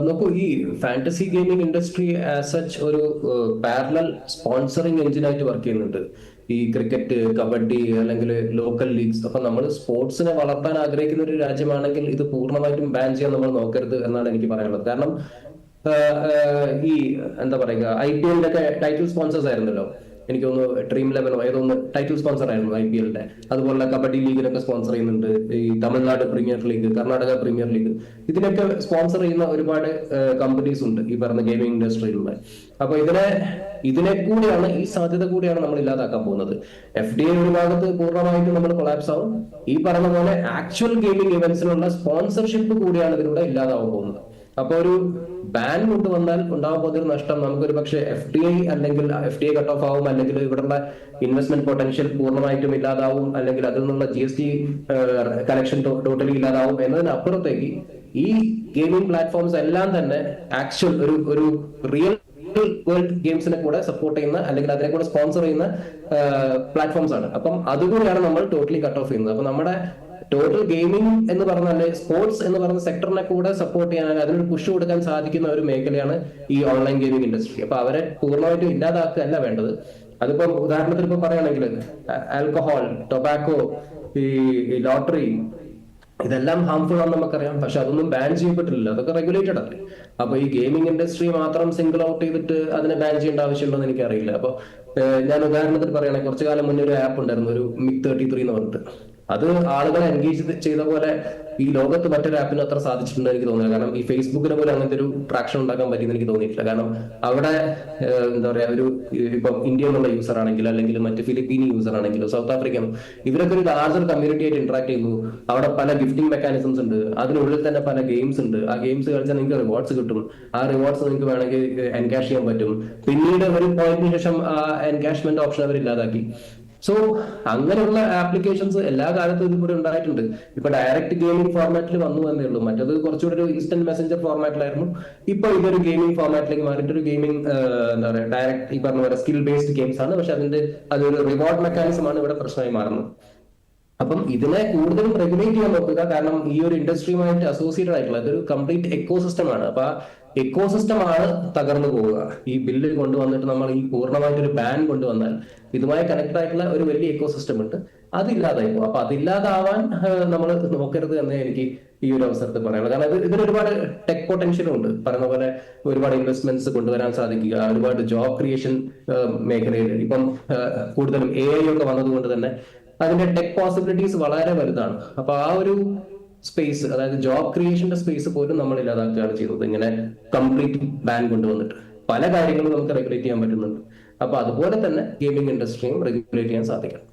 നോക്കൂ, ഈ fantasy gaming industry as such ഒരു പാരലൽ സ്പോൺസറിങ് എഞ്ചിനായിട്ട് വർക്ക് ചെയ്യുന്നുണ്ട്. ഈ ക്രിക്കറ്റ്, കബഡി അല്ലെങ്കിൽ ലോക്കൽ ലീഗ്സ്. അപ്പൊ നമ്മൾ സ്പോർട്സിനെ വളർത്താൻ ആഗ്രഹിക്കുന്ന ഒരു രാജ്യമാണെങ്കിൽ ഇത് പൂർണ്ണമായിട്ടും ബാൻ ചെയ്യാൻ നമ്മൾ നോക്കരുത് എന്നാണ് എനിക്ക് പറയാനുള്ളത്. കാരണം ഈ എന്താ പറയുക, IPL ഒക്കെ ടൈറ്റിൽ സ്പോൺസേഴ്സ് ആയിരുന്നല്ലോ. എനിക്ക് തോന്നുന്നു ഡ്രീം ലെവനോ ഏതൊന്ന് ടൈറ്റിൽ സ്പോൺസർ ആയിരുന്നു IPL-ന്റെ. അതുപോലെ കബഡി ലീഗിനൊക്കെ സ്പോൺസർ ചെയ്യുന്നുണ്ട്. ഈ Tamil Nadu premier league, Karnataka premier league, ഇതിനൊക്കെ സ്പോൺസർ ചെയ്യുന്ന ഒരുപാട് കമ്പനീസ് ഉണ്ട് ഈ പറഞ്ഞ ഗെയിമിംഗ് ഇൻഡസ്ട്രിയിലുള്ള. അപ്പൊ ഇതിനെ കൂടിയാണ്, ഈ സാധ്യത കൂടിയാണ് നമ്മൾ ഇല്ലാതാക്കാൻ പോകുന്നത്. FDA ഒരു ഭാഗത്ത് പൂർണ്ണമായിട്ടും നമ്മൾ കൊളാപ്സ് ആവും. ഈ പറഞ്ഞ പോലെ ആക്ച്വൽ ഗെയിമിംഗ് ഇവന്റ്സിനുള്ള സ്പോൺസർഷിപ്പ് കൂടിയാണ് ഇതിലൂടെ ഇല്ലാതാവാൻ പോകുന്നത്. അപ്പൊ ഒരു ബാൻ കൊണ്ടുവന്നാൽ ഉണ്ടാവാൻ പോകുന്ന നഷ്ടം നമുക്കൊരു പക്ഷേ അല്ലെങ്കിൽ FTA കട്ട് ഓഫ് ആവും, അല്ലെങ്കിൽ ഇവിടെയുള്ള ഇൻവെസ്റ്റ്മെന്റ് പൊട്ടൻഷ്യൽ പൂർണ്ണമായിട്ടും ഇല്ലാതാവും, അല്ലെങ്കിൽ അതിൽ നിന്നുള്ള GST കളക്ഷൻ ടോട്ടലി ഇല്ലാതാവും എന്നതിനപ്പുറത്തേക്ക് ഈ ഗെയിമിംഗ് പ്ലാറ്റ്ഫോംസ് എല്ലാം തന്നെ ആക്ച്വൽ ഒരു റിയൽ വേൾഡ് ഗെയിംസിനെ കൂടെ സപ്പോർട്ട് ചെയ്യുന്ന അല്ലെങ്കിൽ അതിനെ കൂടെ സ്പോൺസർ ചെയ്യുന്ന പ്ലാറ്റ്ഫോംസ് ആണ്. അപ്പം അതുകൂടിയാണ് നമ്മൾ ടോട്ടലി കട്ട് ഓഫ് ചെയ്യുന്നത്. അപ്പൊ നമ്മുടെ ടോട്ടൽ ഗെയിമിംഗ് എന്ന് പറഞ്ഞാൽ സ്പോർട്സ് എന്ന് പറയുന്ന സെക്ടറിനെ കൂടെ സപ്പോർട്ട് ചെയ്യാൻ, അതിനൊരു പുഷ് കൊടുക്കാൻ സാധിക്കുന്ന ഒരു മേഖലയാണ് ഈ ഓൺലൈൻ ഗെയിമിംഗ് ഇൻഡസ്ട്രി. അപ്പൊ അവരെ പൂർണ്ണമായിട്ടും ഇല്ലാതാക്കുകയല്ല വേണ്ടത്. അതിപ്പോ ഉദാഹരണത്തിന് ഇപ്പൊ പറയുകയാണെങ്കിൽ ആൽക്കഹോൾ, ടൊബാക്കോ, ഈ ലോട്ടറി, ഇതെല്ലാം ഹാംഫുൾ ആണെന്ന് നമുക്കറിയാം. പക്ഷെ അതൊന്നും ബാൻ ചെയ്യപ്പെട്ടില്ല, അതൊക്കെ റെഗുലേറ്റഡ് അല്ലേ. അപ്പൊ ഈ ഗെയിമിംഗ് ഇൻഡസ്ട്രി മാത്രം സിംഗിൾ ഔട്ട് ചെയ്തിട്ട് അതിനെ ബാൻ ചെയ്യേണ്ട ആവശ്യമുണ്ടോ എന്ന് എനിക്കറിയില്ല. അപ്പൊ ഞാൻ ഉദാഹരണത്തിന് പറയുകയാണെങ്കിൽ കുറച്ചു കാലം മുന്നേ ഒരു ആപ്പ് ഉണ്ടായിരുന്നു, ഒരു MiG-33 എന്ന് പറഞ്ഞിട്ട്. അത് ആളുകളെ എൻഗേജ് ചെയ്ത പോലെ ഈ ലോകത്ത് മറ്റൊരു ആപ്പിന് അത്ര സാധിച്ചിട്ടുണ്ട് എനിക്ക് തോന്നുന്നില്ല. കാരണം ഈ ഫേസ്ബുക്കിനെ പോലെ അങ്ങനത്തെ ഒരു ട്രാക്ഷൻ ഉണ്ടാക്കാൻ പറ്റിയെന്ന് എനിക്ക് തോന്നിയിട്ടില്ല. കാരണം അവിടെ എന്താ പറയാ, ഒരു ഇപ്പൊ ഇന്ത്യ എന്നുള്ള യൂസർ ആണെങ്കിലും അല്ലെങ്കിൽ മറ്റ് ഫിലിപ്പീനി യൂസർ ആണെങ്കിലും സൗത്ത് ആഫ്രിക്കൻ, ഇവരൊക്കെ ഒരു ലാർജർ കമ്മ്യൂണിറ്റി ആയിട്ട് ഇന്ററാക്ട് ചെയ്യുന്നു. അവിടെ പല ഗിഫ്റ്റിംഗ് മെക്കാനിസംസ് ഉണ്ട്, അതിനുള്ളിൽ തന്നെ പല ഗെയിംസ് ഉണ്ട്. ആ ഗെയിംസ് കളിച്ചാൽ നിങ്ങൾക്ക് റിവാർഡ്സ് കിട്ടും. ആ റിവാർഡ്സ് നിങ്ങൾക്ക് വേണമെങ്കിൽ എൻകാഷ് ചെയ്യാൻ പറ്റും. പിന്നീട് ഒരു പോയിന്റിന് ശേഷം ആ എൻകാഷ്മെന്റ് ഓപ്ഷൻ അവർ ഇല്ലാതാക്കി. സോ അങ്ങനെയുള്ള ആപ്ലിക്കേഷൻസ് എല്ലാ കാലത്തും ഇതിലൂടെ ഉണ്ടായിട്ടുണ്ട്. ഇപ്പൊ ഡയറക്റ്റ് ഗെയിമിംഗ് ഫോർമാറ്റിൽ വന്നു എന്നേ ഉള്ളൂ. മറ്റത് കുറച്ചുകൂടി ഒരു ഇൻസ്റ്റന്റ് മെസ്സഞ്ചർ ഫോർമാറ്റിലായിരുന്നു. ഇപ്പൊ ഇതൊരു ഗെയിമിംഗ് ഫോർമാറ്റിലേക്ക് മാറിയിട്ട് ഒരു ഗെയിമിംഗ് എന്താ പറയുക, ഡയറക്റ്റ് ഈ പറഞ്ഞ പോലെ സ്കിൽ ബേസ്ഡ് ഗെയിംസ് ആണ്. പക്ഷെ അതൊരു റിവാർഡ് മെക്കാനിസം ആണ് ഇവിടെ പ്രശ്നമായി മാറുന്നത്. അപ്പം ഇതിനെ കൂടുതലും റെഗുലേറ്റ് ചെയ്യാൻ നോക്കുക. കാരണം ഈ ഒരു ഇൻഡസ്ട്രിയുമായിട്ട് അസോസിയേറ്റഡ് ആയിട്ടുള്ള ഇതൊരു കംപ്ലീറ്റ് എക്കോസിസ്റ്റം ആണ്. അപ്പൊ ആ എക്കോസിസ്റ്റം ആണ് തകർന്നു പോവുക. ഈ ബില്ല് കൊണ്ടുവന്നിട്ട് നമ്മൾ ഈ പൂർണ്ണമായിട്ടൊരു ബാൻ കൊണ്ടുവന്നാൽ ഇതുമായി കണക്ട് ആയിട്ടുള്ള ഒരു വലിയ എക്കോസിസ്റ്റം ഉണ്ട്, അതില്ലാതായി പോകും. അപ്പൊ അതില്ലാതാവാൻ നമ്മൾ നോക്കരുത് എന്നേ എനിക്ക് ഈ ഒരു അവസരത്തിൽ പറയാനുള്ളത്. കാരണം ഇതിന് ഒരുപാട് ടെക് പൊട്ടൻഷ്യലും ഉണ്ട്. പറയുന്ന പോലെ ഒരുപാട് ഇൻവെസ്റ്റ്മെന്റ്സ് കൊണ്ടുവരാൻ സാധിക്കുക, ഒരുപാട് ജോബ് ക്രിയേഷൻ മേഖലയിൽ ഇപ്പം കൂടുതലും AI ഒക്കെ വന്നതുകൊണ്ട് തന്നെ അതിന്റെ ടെക് പോസിബിലിറ്റീസ് വളരെ വലുതാണ്. അപ്പൊ ആ ഒരു സ്പേസ്, അതായത് ജോബ് ക്രിയേഷന്റെ സ്പേസ് പോലും നമ്മൾ ഇല്ലാതാക്കുകയാണ് ചെയ്തത് ഇങ്ങനെ കംപ്ലീറ്റ് ബാൻ കൊണ്ടുവന്നിട്ട്. പല കാര്യങ്ങളും നമുക്ക് റെഗുലേറ്റ് ചെയ്യാൻ പറ്റുന്നുണ്ട്. അപ്പൊ അതുപോലെ തന്നെ ഗെയിമിംഗ് ഇൻഡസ്ട്രിയും റെഗുലേറ്റ് ചെയ്യാൻ സാധിക്കണം.